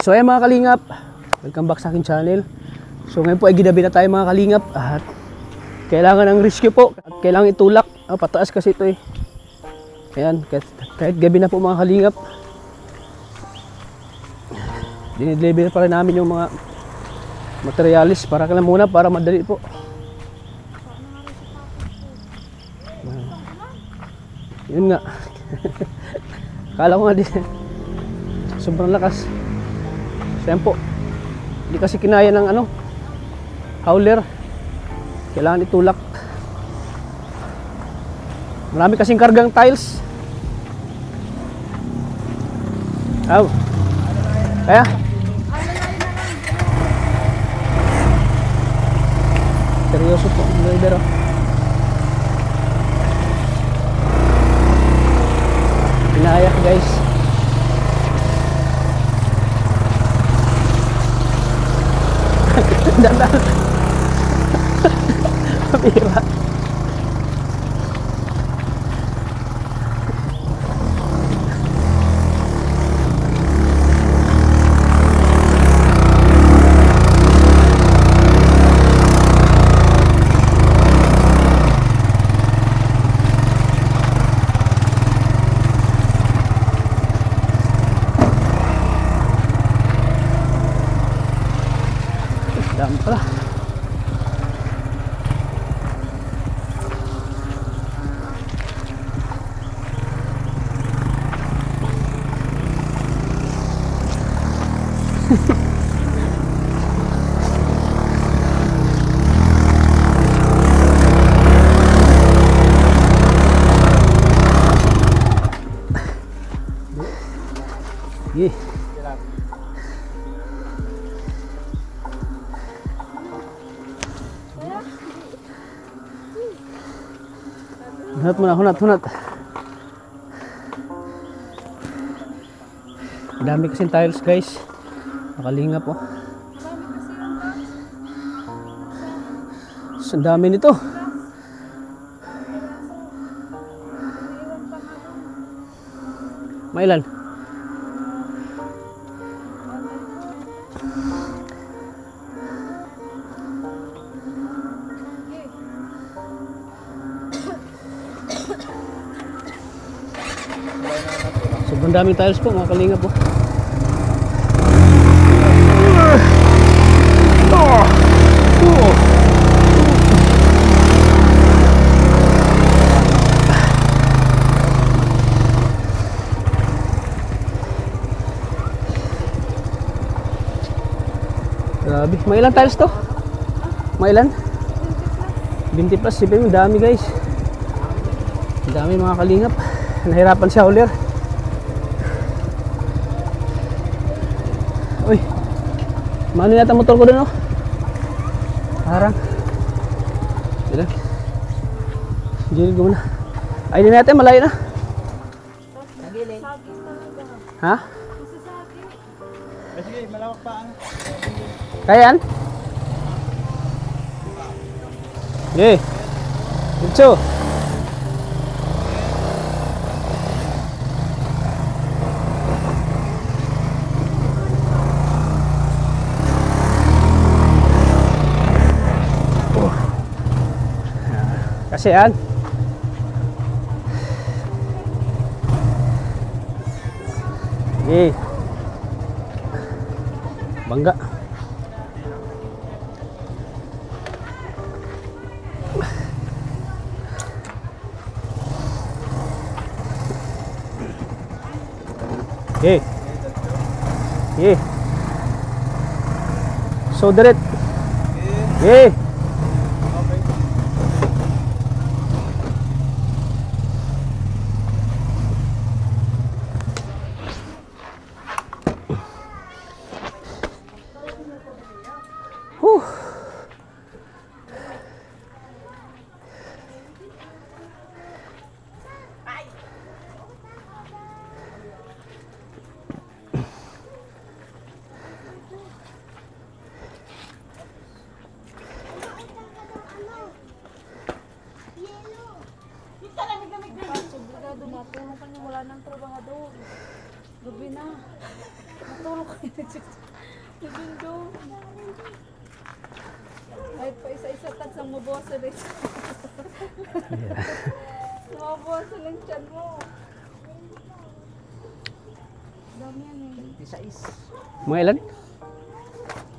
So ayan mga kalingap, welcome back sa akin channel. So ngayon po ay ginabi na tayo mga kalingap at kailangan ng rescue po at kailangan itulak. Pataas kasi ito eh. Ayan, kahit gabi na po mga kalingap, dinideliver pa rin namin yung mga materialis para kailan muna para madali po. Yun nga. Kala ko nga din sobrang lakas. So yan po, hindi kasi kinaya ng ano, hauler. Kailangan itulak. Marami kasing kargang tiles. Kaya seryoso po ang driver. Pinaya guys. Dandan. Pira. Dami pala. Yeah. Hunat. Dami kasing tiles guys. Nakalingap po. Ang dami nito. Mailan? Sobrang daming tiles po mga kalingap po. Grabe, may ilang tiles to? May ilan? 20 plus, sipin mo, dami guys. Dami mga kalingap. Nahirapan siya hauler. Uy, mano yata motor ko dun oh. Harang. Dilan. Gilid ko muna. Ay, di natin, malayo na. Ha? Sige, malawak pa ang. Kayaan? Okay. Diretso. Kasi yan. Okay. Bangga. Okay. Okay. So direct. Okay. Nagundong. Ay, pa isa-isa tat sa mabosa rin. Mabosa lang tiyan mo. Dami yan eh. 26. Mga ilan?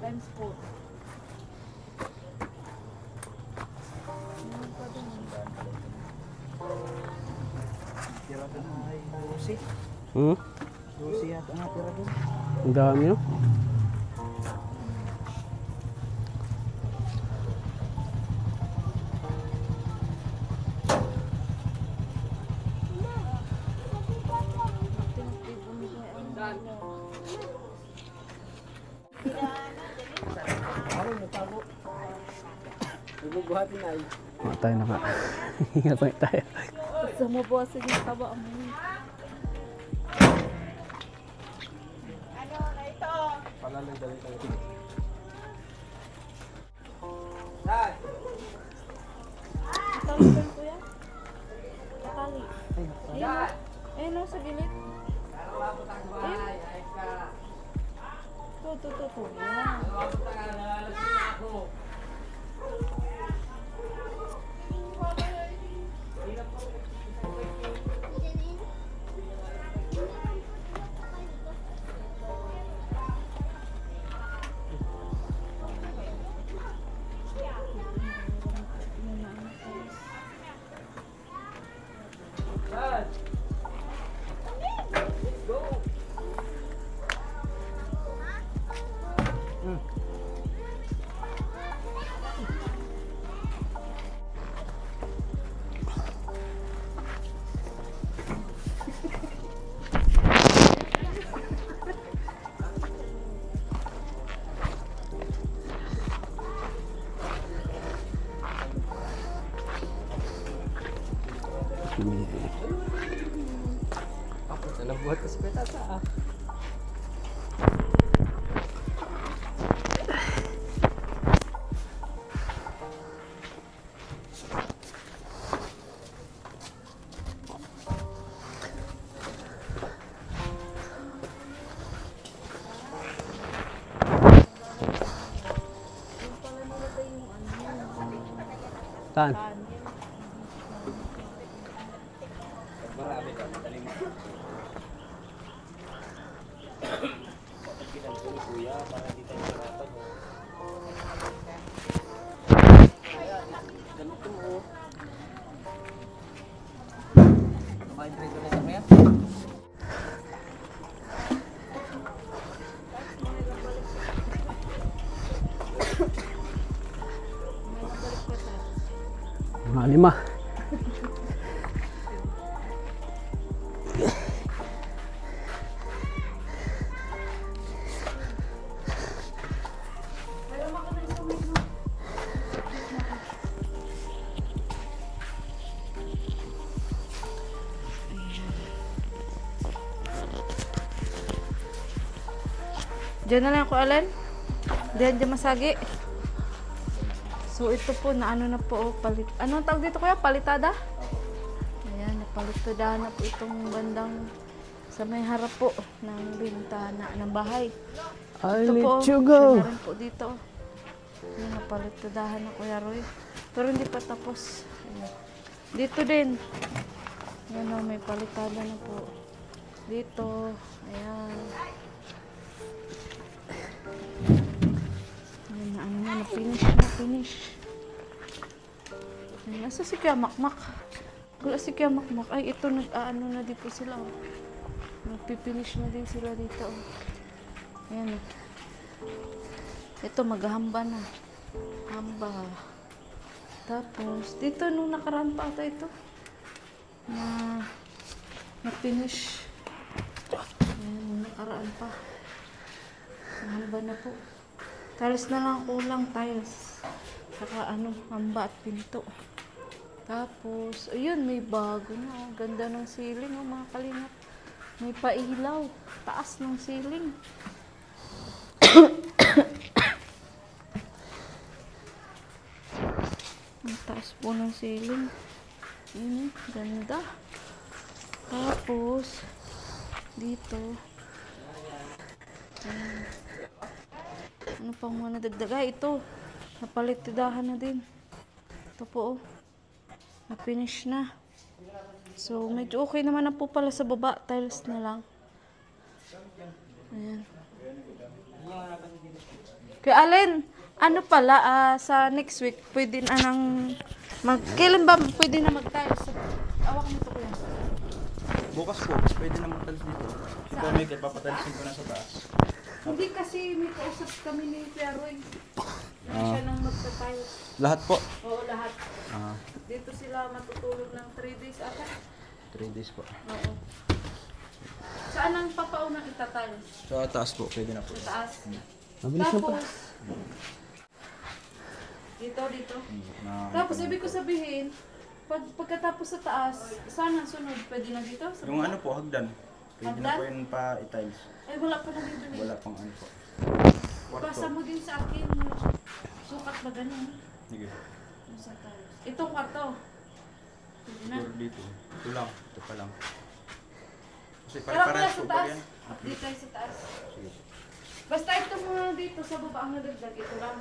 Times 4. Tira doon ay 12. Hmm? 12 yata nga tira doon. Ang dami, no? Ako natago. Bubuhatin ay. Mga tayo na nga. Hingal pa tayo. Sa mabosa yung taba mo. Palalay dali tayo. Tawag ba kuya? Nakali. Ayun. Ayun o, sa gilid. Ayun. To. Yan. Ako sa nabuhat ko si Petata ah. Saan? Marami ka, madali mo. Pinag ko ni Kuya para hindi tayo hirapan. Ganito mo. Kumain dito na kami. Mga 5. Diyan na lang ako, Alan. Diyan masagi. So, ito po, na ano na po, palit. Anong tawag dito kuya? Palitada? Ayan, napalitadahan na po itong bandang sa may harap po ng bintana ng bahay. I'll Ito po, let you go. siya na rin po dito. Ayan, napalitadahan na Kuya Roy. Pero hindi pa tapos. Ayan. Dito din. Ayan o, may palitada na po. Dito. Ayan. Ayan na, ano na, na-finish. Ayan, nasa si Kuya Makmak. Wala si Kuya Makmak. Ay, ito, nag-aano na dito sila. Oh. Nagpipinish na din sila dito. Oh. Ayan. Ito, maghahamba na. Hamba. Tapos, dito, nung nakaraan pa ata ito. Na-finish. Ayan, nung nakaraan pa. Hamba na po. Tiles na lang kulang, tiles. Saka ano, hamba at pinto. Tapos, ayun, may bago na. Ganda ng ceiling, oh, mga kalingap. May pailaw. Taas ng ceiling. Ang taas po ng ceiling. Ayun, ganda. Tapos, dito. Ano pang mga nadagdag? Ay, ito. Napalitidahan na din. Ito po, oh. Na-finish na. So, medyo okay naman na po pala sa baba. Tiles na lang. Ayan. Kaya Alin, ano pala, sa next week, pwede na nang kailan ba pwede na mag-tiles? Awak mo ito kuya. Bukas po, pwede na magtalis dito. Si Pomeg, papatalisin ko na sa taas. Hindi kasi may kausap kami ni Kuya Roy. Na siya nang magta-tiles. Lahat po? Oo, lahat. Ah, Dito sila matutulog ng 3 days ata. 3 days po. Oo. Saan ang papaunang itatiles? Sa taas po, pwede na po. Sa taas. Mabilis na pala. Tapos, dito. Na, Tapos, ibig ko sabihin, pagkatapos sa taas, saan ang sunod? Pwede na dito? Sa yung baba? ano po, hagdan. Pwede na Hagdan? po yun pa i-tiles. Ay, wala pa na dito. Wala pang ano po. Pasa mo din sa akin yung sukat ba ganun? Sige. Yung sa tiles. Itong kwarto. Pwede na. Siguro dito. Ito lang. Ito pa lang. Kasi Pero pala pare-parehas sa po ba taas. yan? Dito tayo sa taas. Sige. Basta itong mga dito sa baba ang nadagdag. Ito lang.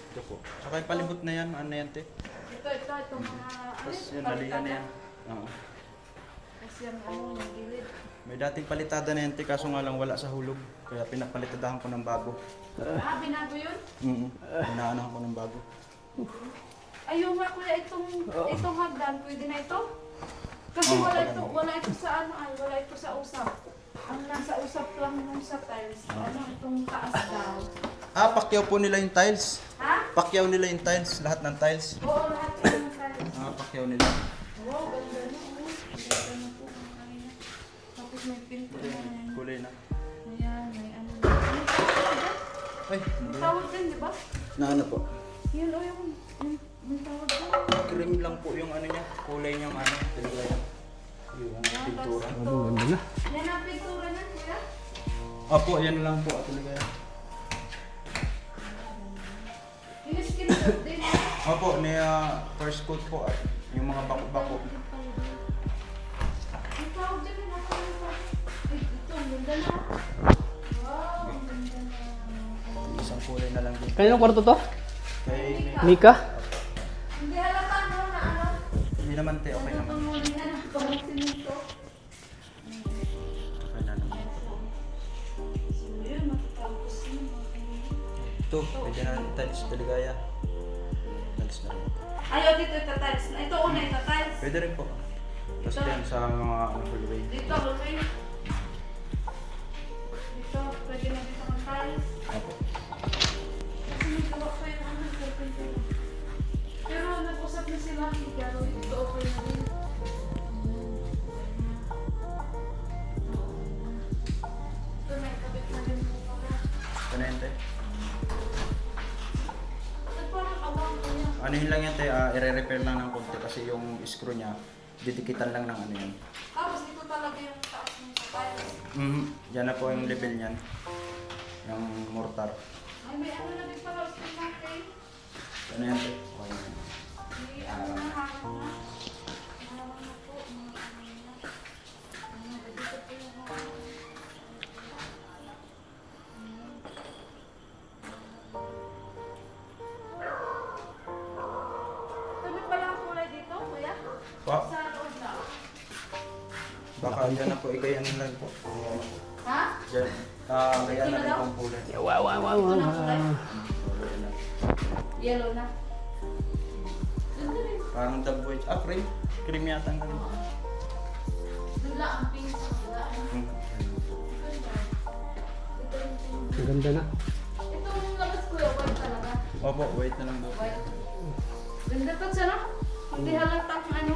Ito po. Saka yung palibot na yan. Ano na yan, te? Itong mga Tapos yun, nalihan na yan. Oo. Kasi yung ano, yung gilid. May dating palitada na yan, te. Kaso nga lang wala sa hulog. Kaya pinapalitadahan ko ng bago. Binago yun? Pinaanahan ko ng bago. Ayun nga kuya, itong hagdan, pwede na ito? Kasi Oo, wala ito sa ano ay, wala ito sa usap. Ang nasa usap lang nung sa tiles, ano itong taas daw. Ah, pakyaw po nila yung tiles. Ha? Pakyaw nila yung tiles. Lahat ng tiles. Oo, lahat yun ng tiles. Ah, pakyaw nila. Wow, ganda na. Oh. Ganda na po mga kanina. Tapos may pinto na yan. Kulay na. Ayan, may ano na. Ano tawag dyan? Ay, May tawag dyan, di ba? na ano po? Yun o yung may tawag dyan. Cream lang po yung ano niya. Kulay niyang ano. Talaga yan. Yung pintura. Ang ganda na. Yan ang pintura na, kuya. Opo, yan lang po. Talaga yan. Yung skin coat din. Opo, ni first coat po. Yung mga bako-bako. Ang tawag dyan, yung napalala. Ay, ito, ang ganda na. Wow, ang ganda na. Isang kulay na lang din. Kanino kwarto to? Kay Mika? Hindi halata no na ano. hindi naman te, okay naman. Tumuli na ng pangsiminto. Okay na naman. So yun, matatapos yun. Ito, pwede na rin tiles. Taligaya. Tiles na rin. Ayaw dito itatiles na. Ito una itatiles. Pwede rin po. Tapos yan sa mga ano, hallway. Dito, okay. Dito, pwede na dito ng tiles. Opo. Kasi may gawa pa yung ano, pintura. Pero nag-usap na sila, pero ito okay na rin. Ito may kabit na rin po pala. Ito na yan te. At parang awang ko yan. Ano yun lang yan te, i-repair lang ng konti kasi yung screw niya, didikitan lang ng ano yan. Tapos ito talaga yung taas ng tiles. Yan na po yung level niyan. Yung mortar. Ay, may ano na din pala, spring natin. Ano yan te? Okay na yan. May ano na, harang na. Harang na po, mga ano na. Ano, dito po yung harang. Tuloy pala ang kulay dito, kuya? Pa, Sa loob na. baka dyan na po, igayan lang po. Ha? Dyan. Gayan na rin pong kulay. Wow, wow, wow, Ito wow. na kulay? Yellow na. Ganda rin. Parang dagboy. Ah, cream. Cream yata ang ganda. Dula ang pink sa dula. Hmm. Ganda. Ito yung pink. Ang ganda na. Itong labas ko yung white talaga. Opo, wait na lang po. White. Ganda pa siya, no? Hindi halatang ano,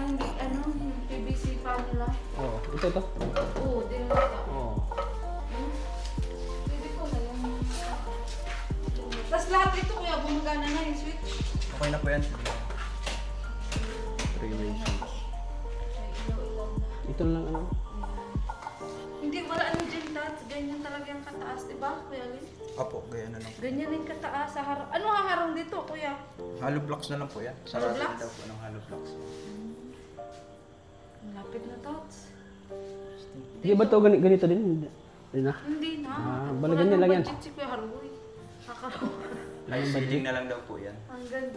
hindi ano, yung PVC pa nila. Oo, ito. Oo, di halata. Oo. Pwede ko na yung... Tapos lahat ito kuya, gumagana na yung switch. Okay na po yan. Three-way switch. May ilaw-ilaw na. Ito lang ano. Hindi, wala ano dyan, Tats. Ganyan talaga yung kataas, di ba, Kuya Lin? Opo, gaya na lang. Ganyan yung kataas sa harang. Ano haharang dito, Kuya? Hollow blocks na lang po yan. Hollow Sarado blocks? daw po ng hollow blocks. Malapit na, Tats. Di ba ito ganito din? Yun na. Hindi na. balikan niya lang yan. Budget si Kuya Haroy. Ay, ceiling na lang daw po yan. Hanggang,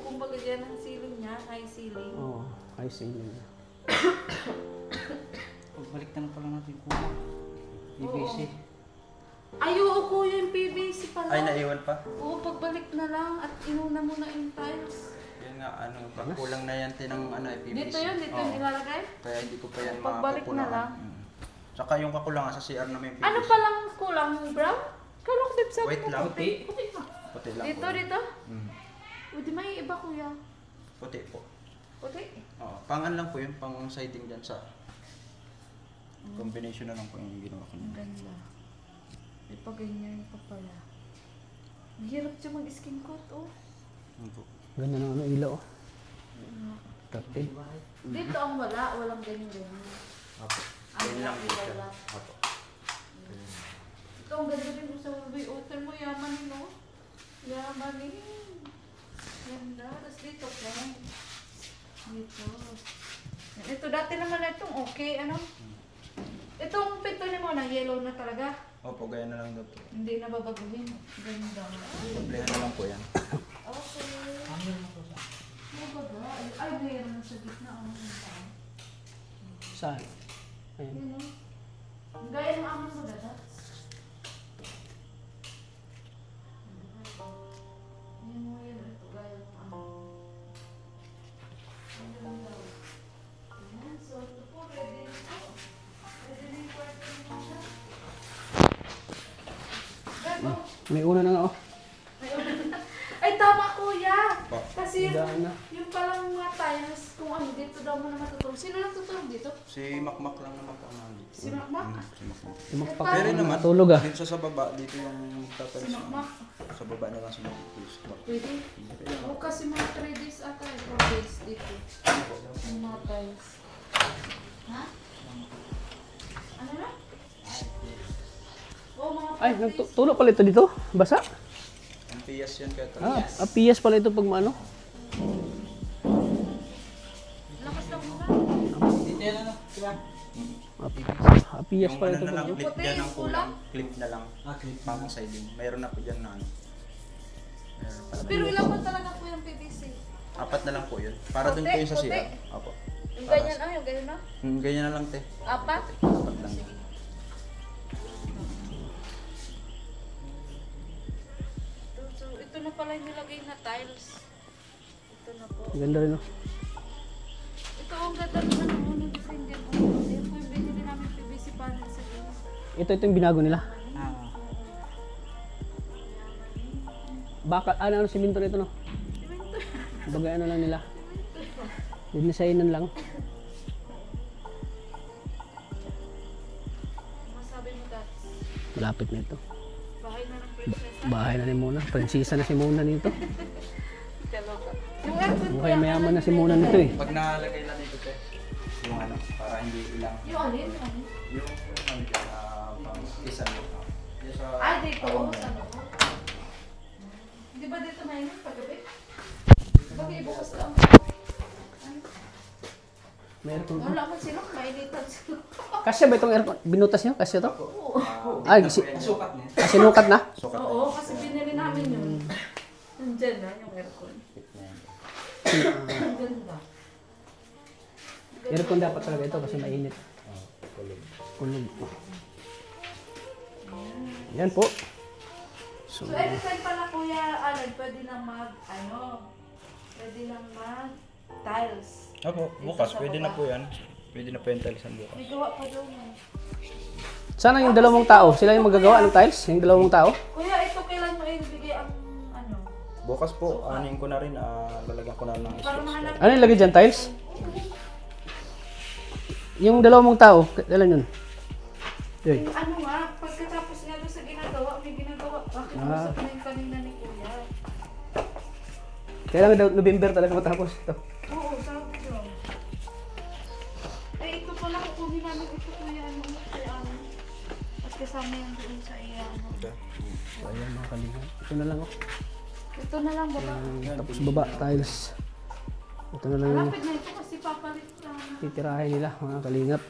kumbaga yan ang ceiling niya, high ceiling. Oo, high ceiling. Pagbalik na lang pala natin kuha. BBC. Ay, oo, Kuya, yung PVC pala. Ay, naiwan pa? Oo, pagbalik na lang at inuna mo na yung tiles. Yan nga, kulang na yan ng PVC. Dito yun, dito Oo. yung ilalagay. Kaya hindi ko pa yan Pagbalik na mapupunan. lang. Tsaka yung kakulangan sa CR na may PVC. Ano palang kulang, brown? Kalong tip sa Wait lang. Puti. Puti pa. Puti lang Dito, po. dito. Mm. O, di may iba, Kuya. Puti po. Puti. Oo. Pangan lang po yun, pang siding dyan sa combination na lang po yung ginawa ko Ang niya. ganda. Ipaganyan pa pala. Mahirap siya mag-skin coat, oh. Ano po? Ganda ng ano, ilaw. Oh. 13. Dito ang wala, walang ganyan-ganyan. Apo. Ang Ayun lang po siya. wala. Apo. Ito ang ganda din sa Ruby Hotel mo, yamanin, no? Yamanin. Ganda. Tapos dito, plain. Dito. Yan. Ito, dati naman na itong okay, ano? Itong pinto ni mo na yellow na talaga. Opo, gaya na lang daw po. Hindi na babaguhin. Ganda. Doblehan na lang po yan. Okay. Ano ba ba? Ay, mayroon na sa gitna. Ano yung tao? Saan? Ayun. Yun, no? Ang gaya ng aming magagats. Yan mo yan. Ito gaya ng aming. Ang ganda. Ayan. So, ito po. Ready na po. Ready na yung kwarto mo siya. Gago. May una na nga, oh. Ay, tama, Kuya! Pa. Kasi Daan na. yung palang mga tiles, kung ano, dito daw mo na matutulog. Sino lang tutulog dito? Si Makmak lang naman po ang nandito. Si Makmak? Si Makmak. Tumakpak Pero Pero na naman, matulog ah. dito sa baba, dito yung tatalis. Si Makmak? Sa baba na lang si Makmak. Pwede. O kasi mga 3 days ata, 4 days dito. Yung mga tiles. Ha? Ano na? O, mga 4 Ay, days. nagtulog pala ito dito? Basa? Ang piyas yan kaya Piyas pala ito pag maano. Lakas lang muna. Dito yan ano? Diba? Piyas Yung pala ano ito na lang, pag Yung clip puti, dyan yung ang kulang. Clip na lang. Okay. Pang siding. Mayroon na po dyan na ano. Meron pala. Pero ilan ba talaga po yung PVC? 4 na lang po yun. Para dun Puti, po yung sa puti. CR. Opo. Yung ganyan, yung ganyan na? Ganyan na lang te. 4? 4 lang. So, ito na pala yung nilagay na tiles. Ito na po. Ganda rin, oh. Ito ang ganda rin ng unang design din. Yan po yung binili namin PVC panel sa dito. Ito yung binago nila. Ah. Baka, ano, siminto nito, no? Bagay ano lang nila. Dinisaynan lang. Masabi mo dati. Malapit na ito. Bahay na ng prinsesa. Bahay na ni Mona. Prinsesa na si Mona nito. Kaloka. Yung aircon Mukhang mayaman na si Mona nito eh. Pag nakalagay lang dito te. Yung ano, para hindi ilang. Yung alin? Yung alin? Yung ano dyan, pang isa nyo. Yung sa Ay, dito. awang Sa yan. loob. Di ba dito mainit paggabi? Bagay, bukas lang. May aircon. Wala man sila, mainitan sila. Kasya ba itong aircon? Binutas nyo? Kasya to? Oo. Ay, Sukat niya. sinukat na? Sukat na. Oo, kasi binili namin yun. Nandyan na yung aircon. Ang ganda. Aircon dapat talaga ito kasi mainit. Kulog. Yan po. So, So, anytime pala Kuya Alan, pwede na tiles. Opo, bukas. Pwede na po yan. Pwede na po yung talisan bukas. May gawa pa daw mo. sana yung dalawang tao, sila yung magagawa ng tiles? Yung dalawang tao? Kuya, ito kailan mo ibigay ang ano? Bukas po, anin ko na rin. Lalagyan ko na ng Para space. mahanap. Ano yung lagay dyan? Tiles? Yung dalawang tao, kailan yun? Yoy. Yung ano nga, pagkatapos nga doon sa ginagawa, may ginagawa. Bakit usap na yung kanina ni Kuya? Kailangan daw November talaga matapos ito. Oo, sabi ko. Eh, ito pala kukunin namin ito Kuya, ano, kaya ano. At kasama yan doon sa iya, ano. So, ayan mga kalingan. Ito na lang oh. Ito na lang baba. Tapos baba, tiles. Ito na lang yung Malapit na ito kasi papalit lang. titirahin nila mga kalingap.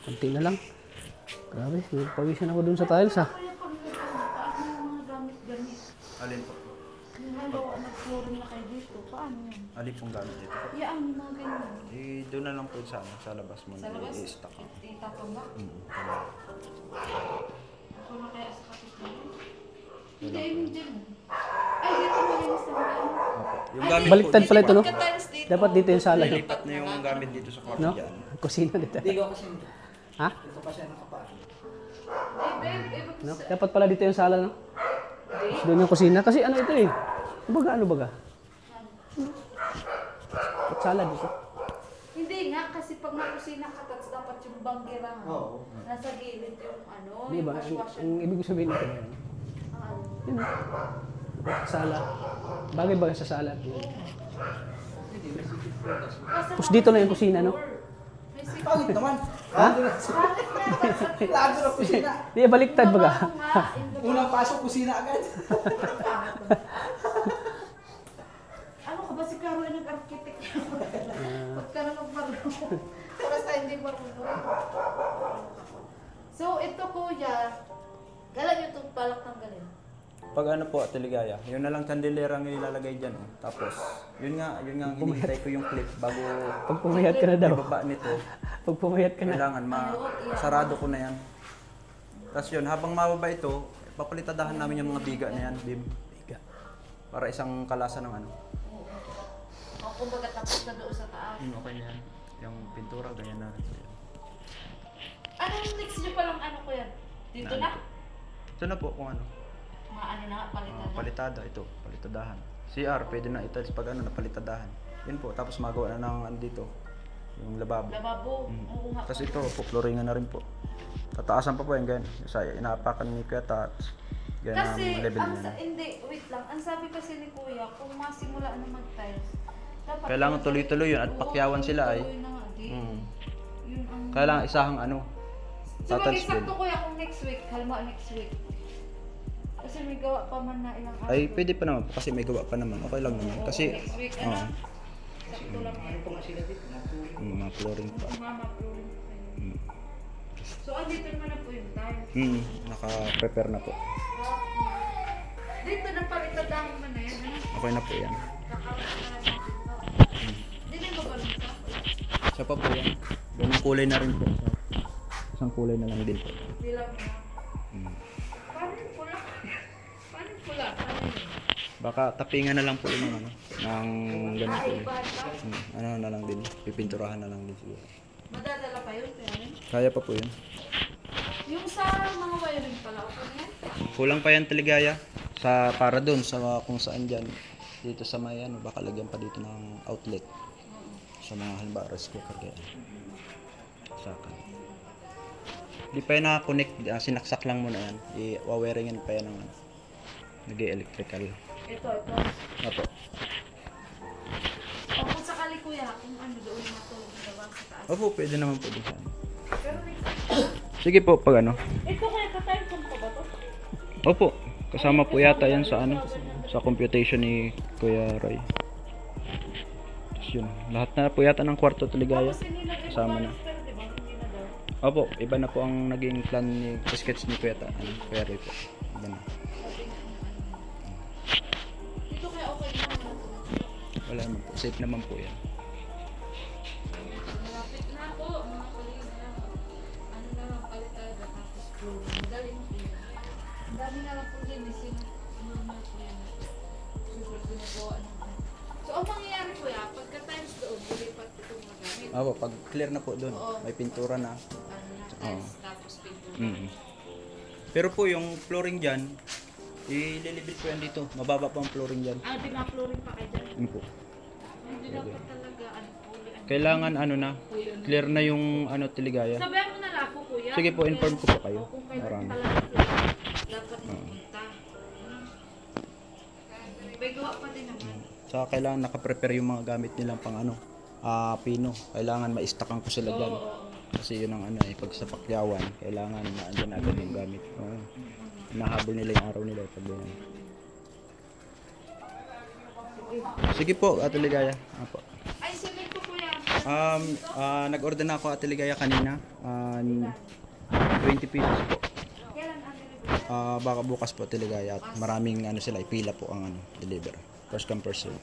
Kunti na lang. Grabe, pawisan ako dun sa tiles ha. Kaya pag paano yung mga gamit-gamit? Alin po? Yung halimbawa nag-flooring na kayo dito, paano yan? Alin pong gamit dito? Yan, yung mga ganyan. Doon na lang po sa labas mo Sa na labas, i-stock. itatong ba? Ako na kaya sa kapit na yun? Hindi, yung dyan. Ay, dito malinis na mga ano. Yung gamit Baliktad pala ito, no? Pagka-tiles dito. Dapat dito yung sala. Lilipat na yung gamit dito sa kwarto No? dyan. Kusina dito. Hindi ko kasi Ha? ito pa siya nakapaan. No? Dapat pala dito yung sala, no? Doon yung kusina. Kasi ano ito eh. Ano baga? At sala dito. Hindi nga, kasi pag nakusina ka, tats dapat yung banggera. Oo. Nasa gilid yung ano, Di ba? yung washwasher. Ang ibig ko sabihin nito yan. Ang ano. Yun. Sala. Bagay baga sa sala. Basta Tapos dito na yung kusina, no? may secret. Pangit naman. Ha? Lago na kusina. Di, baliktad baga. Ako nga, Unang pasok, kusina agad. ano ka ba si Caro ay nag-architect? Ba't ka na nagmarunong? Basta hindi marunong. So, ito kuya, kailan nyo itong balak tanggalin? Pag ano po, Atiligaya, yun na lang kandelera ang ilalagay dyan. Oh. Tapos, yun nga ang hinihintay ko yung clip bago Pag pumayat ka na daw. ibaba nito. Pag pumayat ka na. Kailangan sarado ko na yan. Tapos yun, habang mababa ito, papalitadahan namin yung mga biga na yan, Bim. Biga. Para isang kalasa ng ano. O kumbaga tapos na doon sa taas. Okay na yan. Yung pintura, ganyan na. Ano yung next nyo palang ano ko yan? Dito na? Ito na po kung ano. Mga ano na nga, palitan na. Palitada, ito, palitadahan. CR, pwede na italis pag ano, napalitadahan. Yun po, tapos magawa na ng ano dito, yung lababo. Lababo. Oo nga. Tapos ito, puploringan na rin po. Tataasan pa po yan, ganyan. Saya, inaapakan ni Kuya Tats. Ganyan Kasi, ang level ang, niya. hindi, wait lang. Ang sabi kasi ni Kuya, kung masimula na mag-tiles, dapat Kailangan tuloy-tuloy yun at pakyawan sila ay. tuloy na nga, di. Mm. Yun ang... Kailangan isahang ano, Sabagay, tatals sakto din. Kuya kung next week, halimbawa next week. Kasi may gawa pa man na ilang araw. Ay, pwede pa naman po kasi may gawa pa naman. Okay lang naman. Kasi, Next week, oo, ano? Sakto lang yan. Ano pa nga sila dito? mga flooring pa. Mama, flooring pa kayo. Mm. So, andito naman na po yung tiles. Naka-prepare na po. Dito na palitadahan mo na yan, ano? Okay na po yan. Kakaroon na lang natin to. Hindi na mabalong sa. Isa pa po yan. Ganang kulay na rin po. Isang kulay na lang din po. Hindi lang na. Mm. Paano yung pula? Paano yung pula? Paano yun? Baka tapingan na lang po yung ano, ng ganun po. Ibahan pa? Ano na lang din, pipinturahan na lang din siguro. Madadala pa yun, kaya yun? Kaya pa po yun. Yung sa mga wiring pala, okay na yan? Kulang pa yan Taligaya sa para doon sa kung saan diyan dito sa may ano baka lagyan pa dito ng outlet sa mga halimbawa rice cooker kaya saka di pa yan na-connect, sinaksak lang muna yan i-wiringin pa yan ng ano nag-electrical Ito. apo. O kung sakali kuya, kung ano doon matulog na ba sa taas. Opo, pwede naman po din sa ano. Pero Sige po pag ano ito kaya ka-time ko ba to? opo kasama po yata yan sa ano sa computation ni Kuya Roy. Tapos yun lahat na po yata ng kwarto Taligaya Kasi nilagay ko kasama na. pero diba, hindi na daw. Opo, iba na po ang naging plan ni sketch ni Kuya Kuya Roy po. Iba na. Dito kaya okay na naman ito. Wala naman po. Safe naman po yan. Malapit na po, mga kalinga. Ano na lang palitan, tapos floor. Madali mo po yan. Ang dami na lang po din, normal po yan. Super ginagawa naman. So, ang mangyayari po yan, pagka times doon, bulipat itong magamit. Opo, pag clear na po doon, Oo. may pintura na. Ano na, tiles, tapos pintura. Mm. Pero po yung flooring dyan, ililibit ko yan dito. Mababa pa ang flooring dyan. Ah, di ma-flooring pa kayo dyan. Yun po. Hindi dapat talaga, ano, fully, ano. Kailangan ano na, clear na yung ano Taligaya. Sabihan mo na lang po, kuya. Sige po, inform ko po kayo. O kung kailan Marami. talaga dapat ipunta. May gawa pa din naman. Saka kailangan nakaprepare yung mga gamit nilang pang ano, pino. Kailangan ma-stackan ko sila dyan. Kasi yun ang ano eh, pag sa pakyawan, kailangan na andyan agad yung gamit. Nahabol nila yung araw nila pag yun. Sige po, Ate Ligaya. Apo. Ay, sige po kuya. Nag-order na ako Ate Ligaya kanina. 20 pesos po. Baka bukas po Teligaya at maraming ano sila, pila po ang ano, deliver. First come first serve.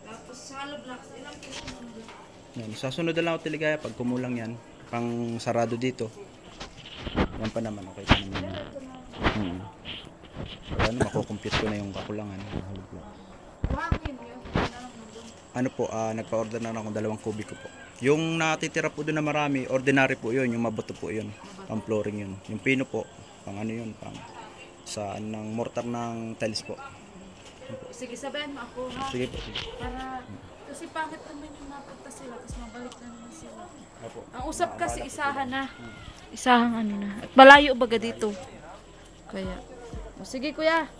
Tapos sa Hollow Blocks, ilang piso mo? Yan, sa sunod na lang ako Teligaya pag kumulang yan, pang sarado dito. Yan pa naman, okay pa naman. Kaya ano, makukompute ko na yung kakulangan. Buhangin yun. Ano po, nagpa-order na ako 2 kubiko po. Yung natitira po doon na marami, ordinary po yun, yung mabato po yun. Pang flooring yun. Yung pino po, pang ano yun, pang sa ng mortar ng tiles po. Sige, sabihan mo ako ha. Sige po, sige. Para, kasi bakit naman yung napunta sila, tapos mabalik na naman sila. Opo. Ang usap kasi isahan na. Isahang ano na. At malayo baga dito. Kaya. O, sige kuya.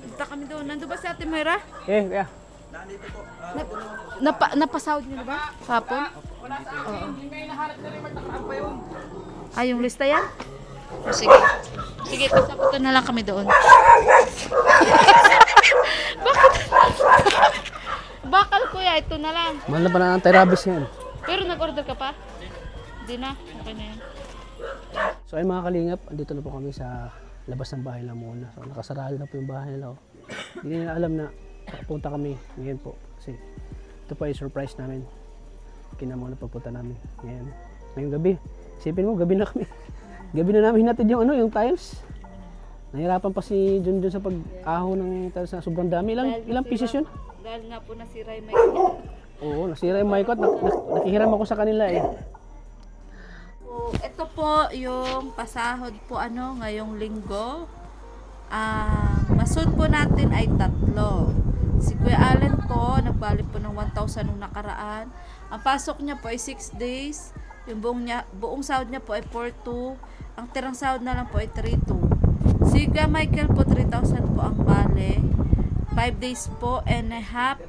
Punta kami doon. Nandun ba si Ate Mayra? Kaya. Napasahod niyo na ba? Kapon? Oo. Ay, yung lista yan? O, sige. Sige, pasapunta na lang kami doon. Bakit? Bakal kuya, ito na lang. Mahal na ba na anti-rabies yan? Pero nag-order ka pa? Hindi na. Okay na yan. So ay mga kalingap, andito na po kami sa labas ng bahay lang muna. So nakasarado na po yung bahay nila. Oh. Hindi nila alam na papunta kami ngayon po. Kasi ito pa yung surprise namin. Kinamuna pagpunta namin ngayon. Ngayong gabi. Isipin mo, gabi na kami. Gabi na namin hinatid yung ano, yung tiles. Nahirapan pa si Jun sa pag-aho ng tiles na sobrang dami. Ilang pieces yun? Dahil nga po nasira yung mic. Oo, nasira yung mic ko at nakihiram ako sa kanila eh. So, ito po yung pasahod po ano ngayong linggo. Masud po natin ay 3. Si Kuya Allen po, nagbalik po ng 1,000 nung nakaraan. Ang pasok niya po ay 6 days. Yung buong sahod niya po ay 4,2. Ang tirang sahod na lang po ay 3,2. Si Kuya Michael po, 3,000 po ang bale. 5 days po and a half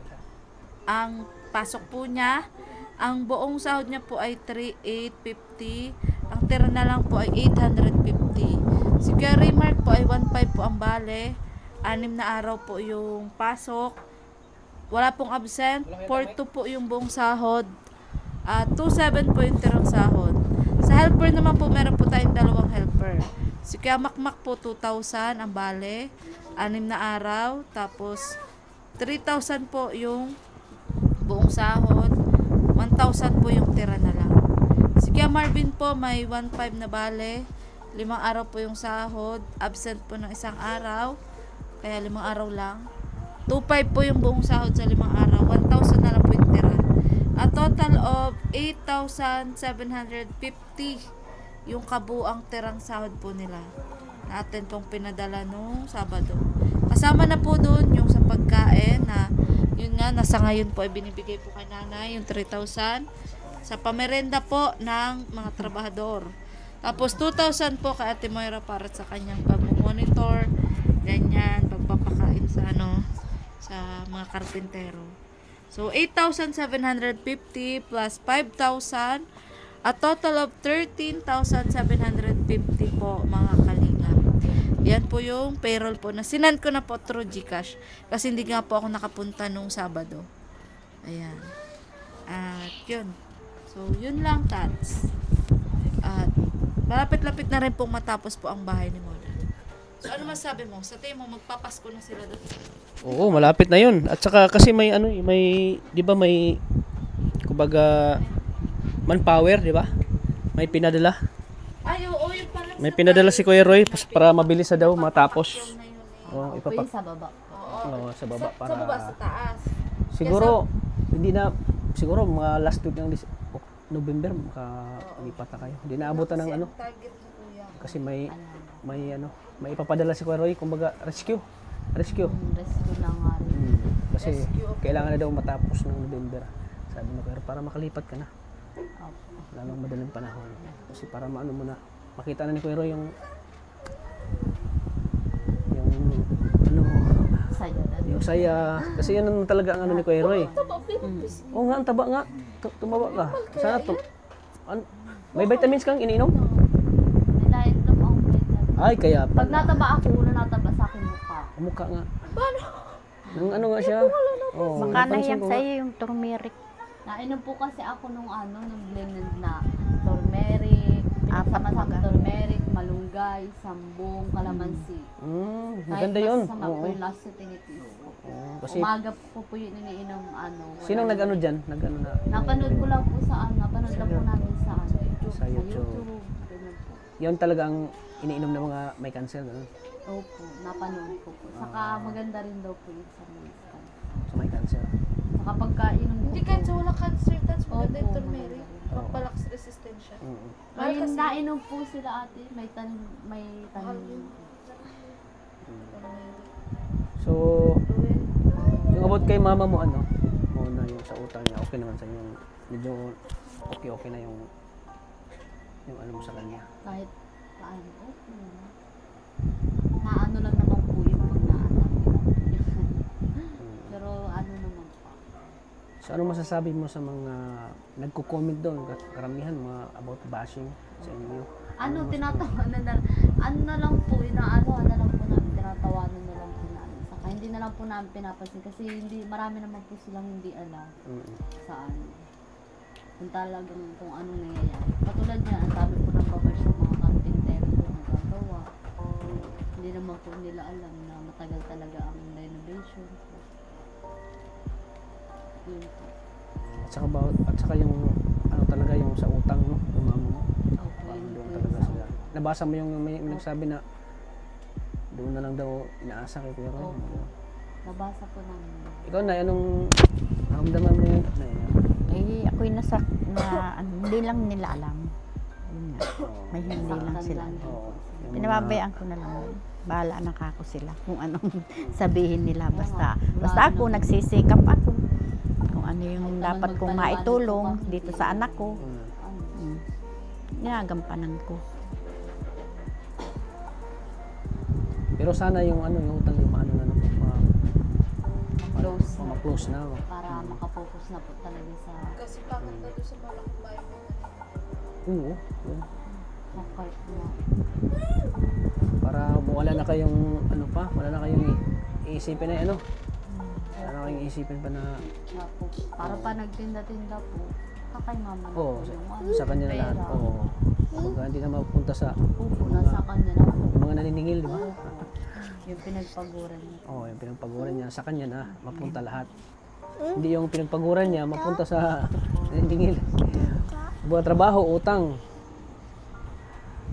ang pasok po niya. Ang buong sahod niya po ay 3,850. Ang tira na lang po ay 850. Si Kuya Raymark po ay 1,500 po ang bale. 6 na araw po yung pasok. Wala pong absent. 4,200 po yung buong sahod. 2,700 po yung tirang sahod. Sa helper naman po, meron po tayong 2 helper. Si Kuya Makmak po 2,000 ang bale. 6 na araw. Tapos 3,000 po yung buong sahod. 1,000 po yung tira na lang. Si Kuya Marvin po may 1,500 na bale. 5 araw po yung sahod. Absent po ng 1 araw. Kaya 5 araw lang. 2,500 po yung buong sahod sa 5 araw. 1,000 na lang po yung tira. A total of 8,750 yung kabuang tirang sahod po nila. Natin pong pinadala nung Sabado. Kasama na po doon yung sa pagkain na yun nga, nasa ngayon po ay binibigay po kay nanay yung 3,000 sa pamerenda po ng mga trabahador. Tapos 2,000 po kay Ate Moira para sa kanyang pag-monitor, ganyan, pagpapakain sa sa mga karpintero. So 8,750 plus 5,000, a total of 13,750 po mga kalingap. Yan po yung payroll po na sinend ko na po through GCash kasi hindi nga po ako nakapunta nung Sabado. Ayan. At yun. So yun lang, Tats. At malapit-lapit na rin pong matapos po ang bahay ni Mona. So ano masabi mo? Sa tingin mo magpapasko na sila doon? Oo, malapit na yun. At saka kasi may di ba may kumbaga manpower, di ba? May pinadala. Ay, oo, yung parang May pinadala si Kuya Roy para mabilis na daw matapos. Oo, ipapak. sa baba. Oo, sa baba para sa baba, sa taas. siguro hindi na siguro mga last week ng November makalipat na kayo. Hindi naabutan ng ano Target mo, kuya. kasi may ipapadala si Kuya Roy kumbaga rescue. Rescue na nga rin. Kasi kailangan na daw matapos ng November. Sabi ni Kuya Roy, para makalipat ka na. Lalong madaling panahon. Kasi para maano mo na makita na ni Kuya Roy yung yung saya. Kasi yan ang talaga ang ano ni Kuya Roy. Oo nga, ang taba nga. Tumaba ka. Sana may vitamins kang iniinom? May diet lang ako. Ay, kaya Pag pala. nataba ako, nataba sa aking mukha. Mukha nga. Nung ano nga siya? Oh, Baka napansin nahiyak ko. sa'yo yung turmeric. Nainom po kasi ako nung blended na turmeric, Apat Sama-sama baga. turmeric, malunggay, sambong, kalamansi. Maganda yun. Masama Oo. po yung last tinitiis ko. Kasi Umaga po po yun iniinom wala sinong na- nag-ano dyan? Nag-ano na? Napanood ko lang po sa napanood lang po namin sa Sa YouTube. Ganun po. Yun talaga ang iniinom ng mga may cancer. Ganun. Opo, napanood ko po. Saka maganda rin daw po yun sa mga scan. So may cancer. Saka pagkainom ko Hindi kahit sa wala cancer, that's Opo, maganda yung turmeric. maganda rin. Magpalakas resistensya. Mm. May Mahal kasi. nainom po sila ate, may tanim. Mahal yun. So, yung about kay mama mo, ano? Muna yung sa utang niya, okay naman sa inyo. Medyo okay na yung ano mo sa kanya. Kahit paano, okay. Naano lang naman po yung pag naanak. Pero ano naman pa. So, ano masasabi mo sa mga nagko-comment doon, karamihan mga about bashing sa inyo? Ano, tinatawanan na, ano na lang po, inaano na lang po namin, tinatawanan na lang po namin. Saka hindi na lang po namin pinapansin kasi hindi, marami naman po silang hindi alam sa ano. Kung talagang kung anong nangyayari. Katulad niya, ang sabi po ng babash yung mga carpentero po nagagawa. Hindi naman po nila alam na matagal talaga ang renovation. Yun po. At saka yung ano talaga yung sa utang, no? Yung mama mo. Opo, Parang yun doon po talaga yung sila. Nabasa mo yung may nagsabi na doon na lang daw inaasa kay Kuya Roy. Opo. Nabasa po namin. Ikaw na, anong naramdaman mo yun? Eh, ako'y nasa, hindi lang nila alam. Yun nga. May hindi lang Saktan sila. lang po. Oo. Yung Pinababayaan ko na lang. Bahala na kako sila kung anong sabihin nila. Basta Wala ako, naman. nagsisikap ako. Kung ano yung Kahit dapat naman kong magpaliwanag maitulong po kami, dito hindi sa anak ko. Ano, Ano, Ginagampanan ko. pero sana yung ano yung utang yung maano na close na. ma-close na. Para makapokus na po talaga sa Kasi pangit na doon sa malaking bayan mo. Oo. Yun. makart na. Para wala na kayong ano pa, wala na kayong iisipin na ano. Wala na kayong iisipin pa na Na po. Para pa nagtinda-tinda po, kakay mama na Oo, po yung ano, sa kanya na lahat. pera. Oo. Pag hindi na mapunta sa Opo, nasa kanya na po. yung mga naniningil, di ba? Yung pinagpaguran niya. Oo, yung pinagpaguran niya sa kanya na mapunta lahat. Hindi yung pinagpaguran niya mapunta sa naniningil. Buat trabaho, utang.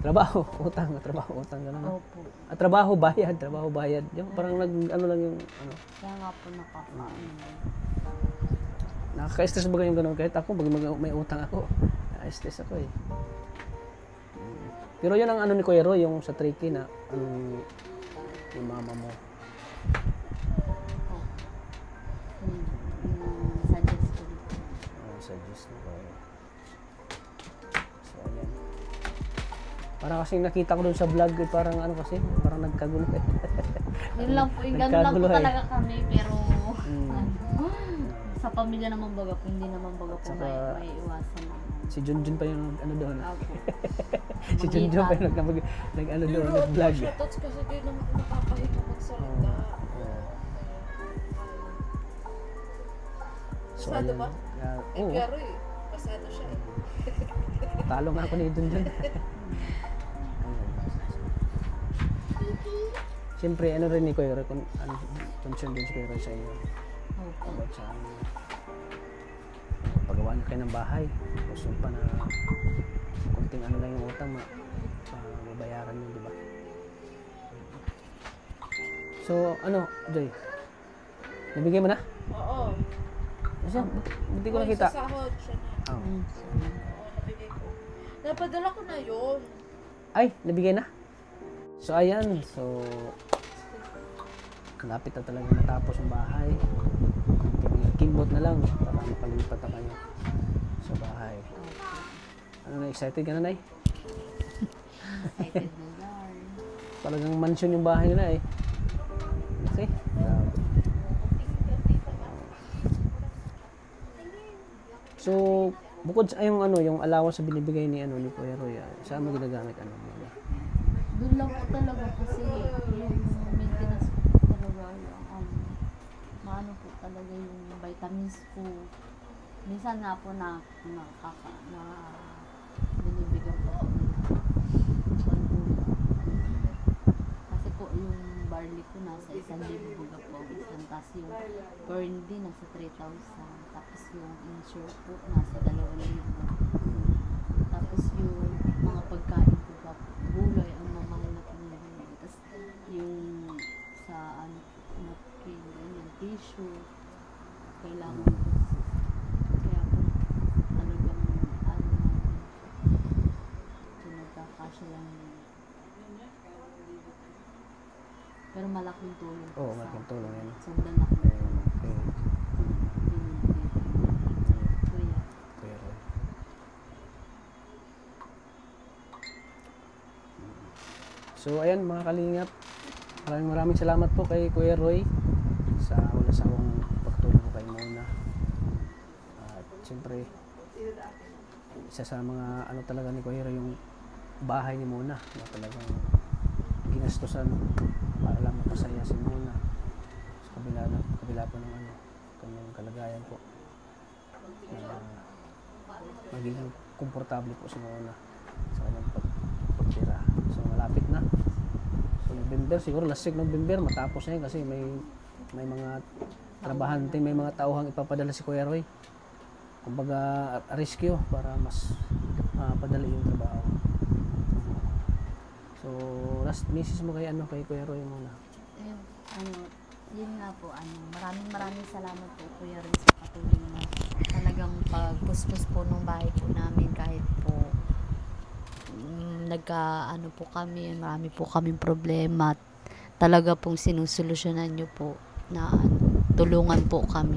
Trabaho, utang, gano'n. Opo. At trabaho, bayad. Yung parang ano lang yung ano. Kaya nga po nakakaano. Nakaka-stress ba yung gano'n? Kahit ako, pag may utang ako, na-stress ako eh. Pero yun ang ano ni Kuya Roy, yung sa tricky na yung mama mo. Suggest ko dito. Suggest ni Kuya. So, ayan. Parang kasi nakita ko dun sa vlog, eh, parang ano kasi, parang nagkagulo eh. Yun lang po, yung ganun lang po Nagkagulo eh. talaga kami, pero Mm. sa pamilya naman baga po, hindi naman baga po Saka- may iwasan naman. Si Junjun pa yung ano doon. Opo. Si Junjun pa yung nag-ano doon, nag-vlog. Shoutouts kasi di naman nakapahinga magsalita. So, Pasado ayan. ba? Oo, Pero eh, pasado siya eh. talo nga ako ni Junjun. Siyempre, ano rin ni Kuya Roy, concern din si Kuya Roy sa inyo. Opo. About sa pagawa niyo kayo ng bahay. Gusto pa na kunting ano lang yung utang, mabayaran niyo, di ba? So, ano, Joy? Nabigay mo na? Oo. Kasi, hindi ko nakita. Sa sahod siya na. Oh. Oo, nabigay ko. Napadala ko na yun. Ay, nabigay na? So, ayan. So, lapit na talaga natapos yung bahay. Kimbot na lang para makalipat na kayo sa bahay. Ano na, excited ka na, Nay? Excited na yan. Talagang mansion yung bahay nila eh. Okay. Grabe. So, bukod sa yung ano, yung allowance sa binibigay ni ano ni Kuya Roy, saan mo ginagamit ano mo? Doon lang po talaga kasi yung maintenance ko po talaga yung maano po talaga yung vitamins ko. Minsan nga po na binibigyan po ako ng Kasi po yung barley ko nasa 1,000 buga po ang isang, tapos yung corn din nasa 3,000, tapos yung insure po nasa 2,000. Tapos yung mga pagkain ko pa po, gulay ang mamahal na pinili. Tapos yung sa ano, napkin, ganyan, tissue, kailangan po. Kaya po talagang ano, pinagkakasya lang yun. Pero malaking tulong po Oo, sa malaking tulong yan. sobrang laking tulong Okay. binibigay. Kuya. Kuya Roy. So ayan mga kalingap, maraming salamat po kay Kuya Roy sa wala sa akong pagtulong ko kay Mona. At siyempre isa sa mga ano talaga ni Kuya Roy yung bahay ni Mona na talagang ginastusan para lang mapasaya si Mona sa kabila po ng ano kanyang kalagayan po na magiging komportable po si Mona sa kanyang pagtira. So malapit na. So November, siguro last week November matapos na yun kasi may mga trabahante, may mga tauhang ipapadala si Kuya Roy. Kumbaga rescue para mas padali yung trabaho. So last message mo kay Kuya Roy muna. Ayun, yun nga po, maraming salamat po Kuya rin sa patuloy na talagang pagpuspos po ng bahay po namin kahit po po kami, marami po kaming problema at talaga pong sinusolusyonan nyo po na tulungan po kami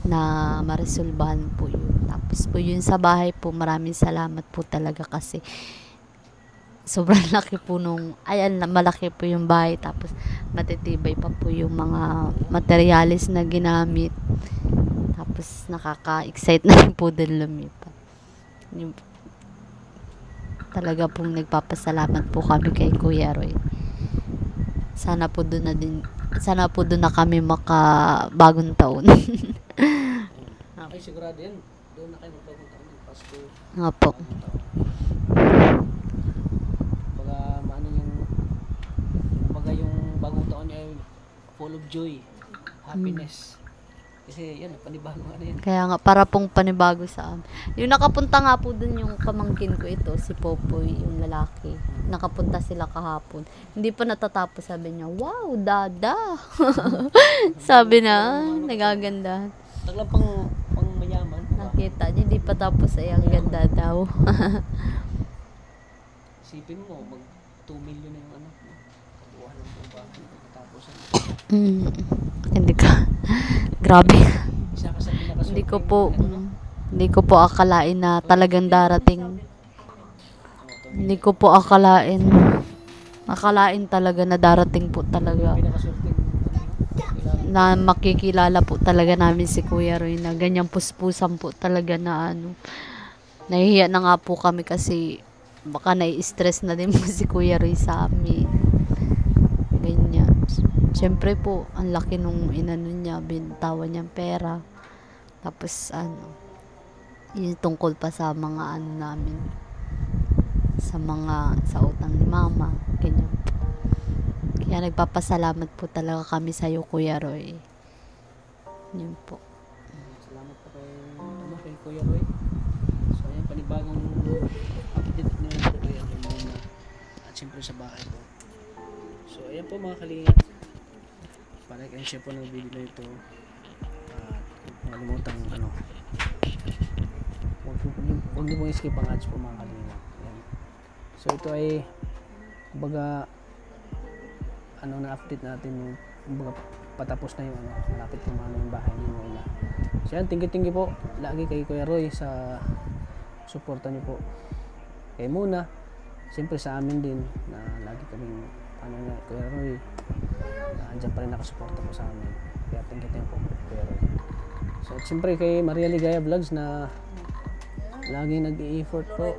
na maresolbahan po yun. Tapos po yun sa bahay po, maraming salamat po talaga kasi sobrang laki po malaki po yung bahay, tapos matitibay pa po yung mga materialis na ginamit, tapos nakaka-excite na rin po din lumipat. Yung, talaga pong nagpapasalamat po kami kay Kuya Roy. Sana po doon na kami makabagong taon. Okay, sigurado yan. Doon na kayo magpagpunta ng Pasko. Nga po. Yung bagong taon niya ay full of joy, happiness. Kasi yan, panibagong ano yan. Kaya nga, para pong panibago sa amin. Yung nakapunta nga po dun yung pamangkin ko ito, si Popoy, yung lalaki. Nakapunta sila kahapon. Hindi pa natatapos, sabi niya, wow, dada. Sabi na, nagaganda. Taglang pang mayaman. Nakita niya, hindi pa tapos ay ang ganda daw. Isipin mo, mag 2 million na yung ano. Katuwa ng buba. Tapos Hindi ka. Grabe. isa ka sa pinakasurfing. Hindi ko po akalain na talagang darating. Hindi ko po akalain. Akalain talaga na darating po talaga. Pinakasurfing. Na makikilala po talaga namin si Kuya Roy na ganyang puspusan po talaga na ano. Nahihiya na nga po kami kasi baka nai-stress na din po si Kuya Roy sa amin. Ganyan. Siyempre po, ang laki nung inano niya, bintawan niyang pera. Tapos yun tungkol pa sa mga ano namin. Sa utang ni Mama. Ganyan po. Kaya nagpapasalamat po talaga kami sa iyo, Kuya Roy. Yun po. Salamat po kay Kuya Roy. So ayan, panibagong update na po kay Mona. At siyempre sa bahay po. So ayan po mga kalingap. Like and share po ng video na ito. Nakalimutan huwag niyo pong skip ang ads po mga kalingap. Ayan. So ito ay kumbaga na-update natin yung kumbaga patapos na yung malapit po yung bahay niyo Mona. So yan, tinggi po lagi kay Kuya Roy sa suporta niyo po kay Mona. Siyempre sa amin din na lagi kaming Kuya Roy andyan pa rin nakasuporta po sa amin. Kaya thank you po Kuya Roy. So at siyempre kay Maria Ligaya Vlogs na lagi nag-i-effort po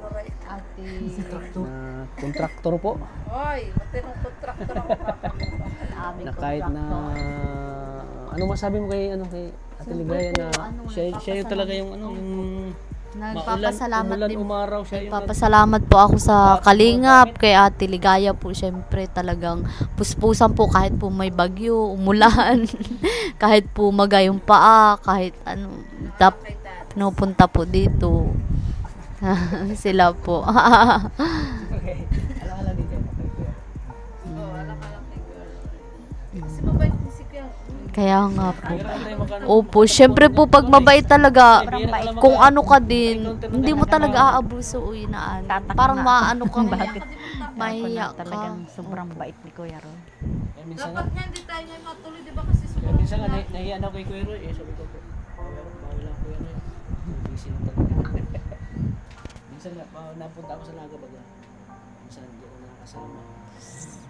na kontraktor po. Oy, matinong kontraktor ako Na kahit na ano masabi mo kay Ate Ligaya na siya yung talaga yung Nagpapasalamat umulan, din. umaraw siya yung Nagpapasalamat po ako sa Kalingap, kay Ate Ligaya po. Syempre talagang puspusan po kahit po may bagyo, umulan, kahit po magayong paa, kahit ano, pinupunta po dito. Sila po. Alang-alang din kayo. Kasi mabait din si Kuya. Kaya nga po. Pero tayo magkano. Opo, syempre po pag mabait talaga, kung ano ka din, hindi mo talaga aabuso o inaan. Parang maano kang Bakit? mahiya ka. Talagang sobrang bait ni Kuya Roy. Kaya minsan nga, Dapat nga hindi tayo ngayon matuloy, di ba? Kasi kaya sobrang minsan nga nahiyan ako kay Kuya Roy. Sabi ko po, bawal lang Kuya Roy. Busy na talaga. Minsan nga, napunta ako sa Naga baga. Minsan hindi ako nakakasama. Minsan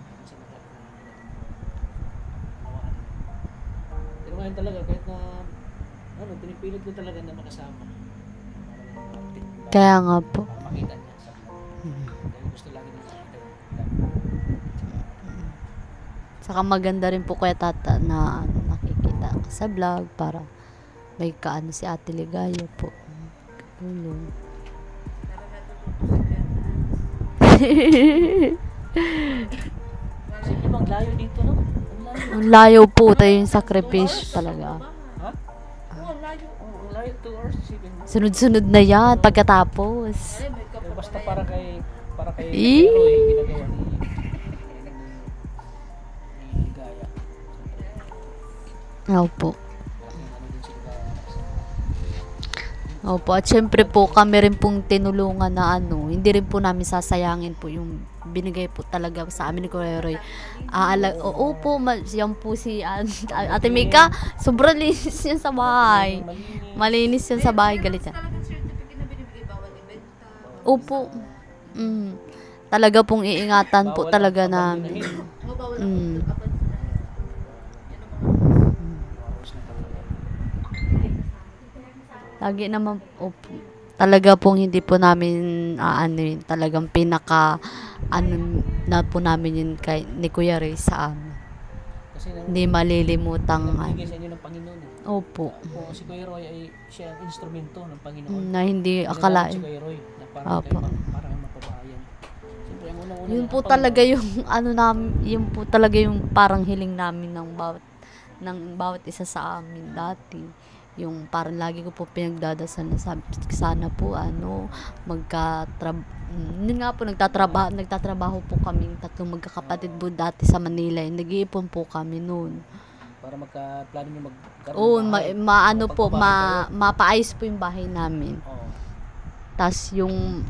pero ngayon talaga, kahit na pinipilit ko talaga na makasama. Kaya nga po. Para makita niya sa dahil gusto lagi niya makita. Saka maganda rin po kaya tata na nakikita ka sa vlog para may kaano si Ate Ligaya po. Tulong. Sige bang layo dito, no? Ang layo. Ang layo po tayo yung sakripisyo talaga. Ha? Oo, layo. Oh, ang layo, 2 hours, 7. Sunod-sunod na yan pagkatapos. Ay, may kapatid. Basta para kay Eh. Roy, ginagawa ni Ligaya. Opo. Ano din si Ligaya. Opo, at syempre po kami rin pong tinulungan na ano, hindi rin po namin sasayangin po yung binigay po talaga sa amin ni Kuya Roy. Oo po, yan po si Ate Mika, sobrang linis yan sa bahay. Malinis yan sa bahay, galit yan. Talagang certificate na binibigay, bawal ibenta. Opo. Talaga pong iingatan po talaga namin. O, bawal Mm. kapag Lagi naman, opo. Talaga pong hindi po namin aanuin. Talagang pinaka ano na po namin yun kay ni Kuya Ray sa amin. Kasi Hindi malilimutang bigay sa inyo ng Panginoon. opo. Kung si Kuya Roy ay siya ang instrumento ng Panginoon. Na hindi Ginamit si akalain. Kuya Roy na Opo. parang mapabahayan. Siyempre, ang unang-una Yun na, po ang talaga yung ano namin, yun po talaga yung parang hiling namin ng bawat isa sa amin dati. Yung parang lagi ko po pinagdadasal na sana po yun nga po nagtatrabaho po kaming tatlong magkakapatid po dati sa Manila. Nag-iipon po kami noon. para magka-plano nyo magkaroon Oo, ng bahay. maano po, Pagbabahay kayo. mapaayos po yung bahay namin. Oo. Tas yung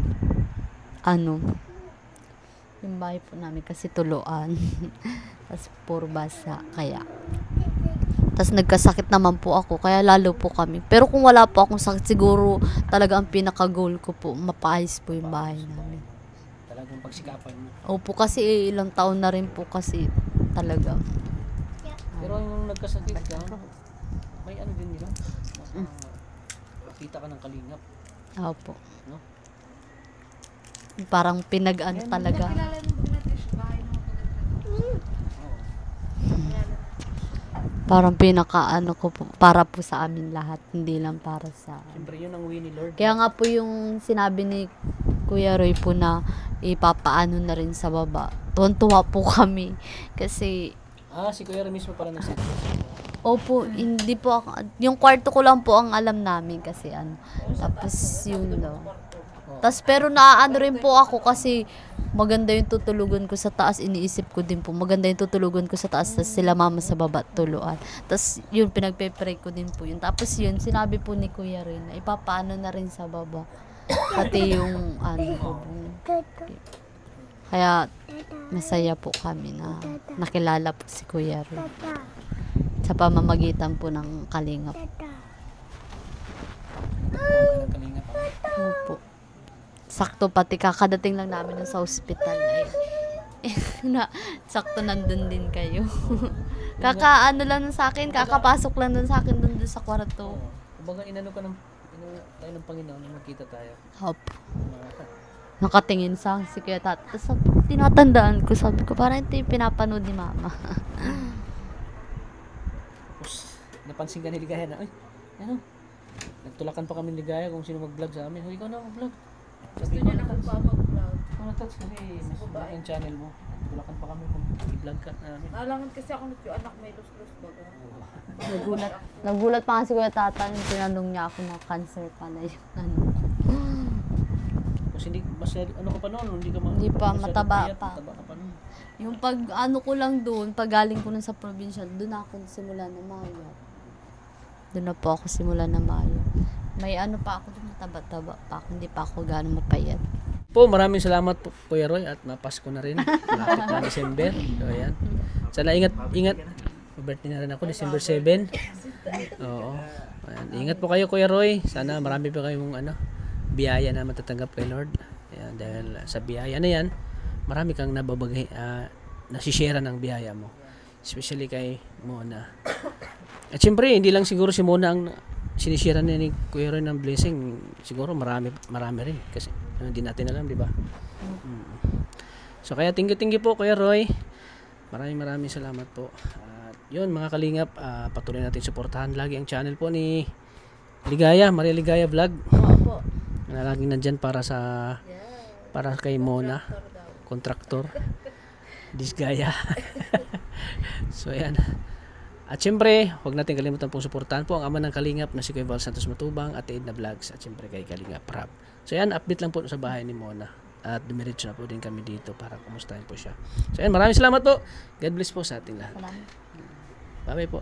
yung bahay po namin kasi tuluan. Tas puro basa kaya. Tas nagkasakit naman po ako kaya lalo po kami. Pero kung wala po akong sakit siguro talaga ang pinaka-goal ko po mapaayos po yung bahay namin. Talagang pagsikapan mo. Opo kasi ilang taon na rin po kasi talaga. Pero yung nagkasakit ka, may ano din nila. Kita ka ng kalingap. Opo. No? Parang pinag-ano talaga. Kilala mo ba natin siya bahay ng Parang pinaka-ano ko po, para po sa amin lahat, hindi lang para sa... Siyempre yun ang way ni Lord. Kaya nga po yung sinabi ni Kuya Roy po na ipapaano na rin sa baba. Tuwan-tuwa po kami. Kasi, Si Kuya Roy mismo pala nagsabi. opo, hindi po ako, yung kwarto ko lang po ang alam namin kasi tapos yun daw. Tapos pero naaano rin po ako kasi maganda yung tutulugan ko sa taas, iniisip ko din po, maganda yung tutulugan ko sa taas, tapos sila mama sa baba tuluan. Tapos yun, pinagpe-pray ko din po yun. Tapos yun, sinabi po ni Kuya Roy na ipapaano na rin sa baba. Pati yung kaya masaya po kami na nakilala po si Kuya Roy sa pamamagitan po ng Kalingap. Ng kalingap. Opo. Sakto pati kakadating lang namin sa ospital sakto nandun din kayo. Kakaano lang sa akin, kakapasok lang dun sa akin dun sa kwarto. Kumbaga inano tayo ng Panginoon na magkita tayo. Opo. Nakatingin sa si Kuya Tat. Tapos tinatandaan ko, sabi ko, parang ito yung pinapanood ni Mama. Tapos napansin ka ni Ligaya na, Nagtulakan pa kami ni Gaya kung sino mag-vlog sa amin. Hoy, ikaw na mag-vlog. Gusto niya na kung pa mag-vlog. Ikaw na touch kasi mas malaki yung channel mo. Tulakan pa kami kung i-vlog ka namin. Alangan kasi ako yung anak may lus-lus baga. Nagulat pa kasi Kuya Tata nung tinanong niya ako na cancer pala yung ano. Kasi hindi, masyado, ano ka pa noon? Hindi pa, masyado mataba payat, pa. Mataba ka pa noon. Yung pag ano ko lang doon, pag galing ko nun sa probinsya, doon ako simula na maya. Doon na po ako simula na maya. May ano pa ako doon, mataba-taba pa ako, hindi pa ako gano'ng mapayat. Po, maraming salamat po, Kuya Roy, at mapasko na rin. Malapit na December. So, ayan. Sana ingat. Birthday na rin ako, December 7. Oo. Ayan. Ingat po kayo, Kuya Roy. Sana marami pa kayong biyaya na matatanggap kay Lord. Ayan, dahil sa biyaya na yan, marami kang nasishare ng biyaya mo. Especially kay Mona. At syempre, hindi lang siguro si Mona ang sinishare na ni Kuya Roy ng blessing. Siguro marami rin. Kasi hindi natin alam, di ba? So kaya thank you po Kuya Roy. Maraming salamat po. At yun mga kalingap, patuloy natin suportahan lagi ang channel po ni Ligaya, Maria Ligaya Vlog. Opo. Na laging nandyan para kay Mona, contractor. Disgaya. So ayan. At syempre, huwag natin kalimutan pong suportahan po ang ama ng Kalingap na si Kuya Val Santos Matubang at Edna Vlogs at syempre kay Kalingap Rap. So ayan, update lang po sa bahay ni Mona. At dumiretso na po din kami dito para kumustahin po siya. So ayan, maraming salamat po. God bless po sa ating lahat. Salamat. Bye-bye po.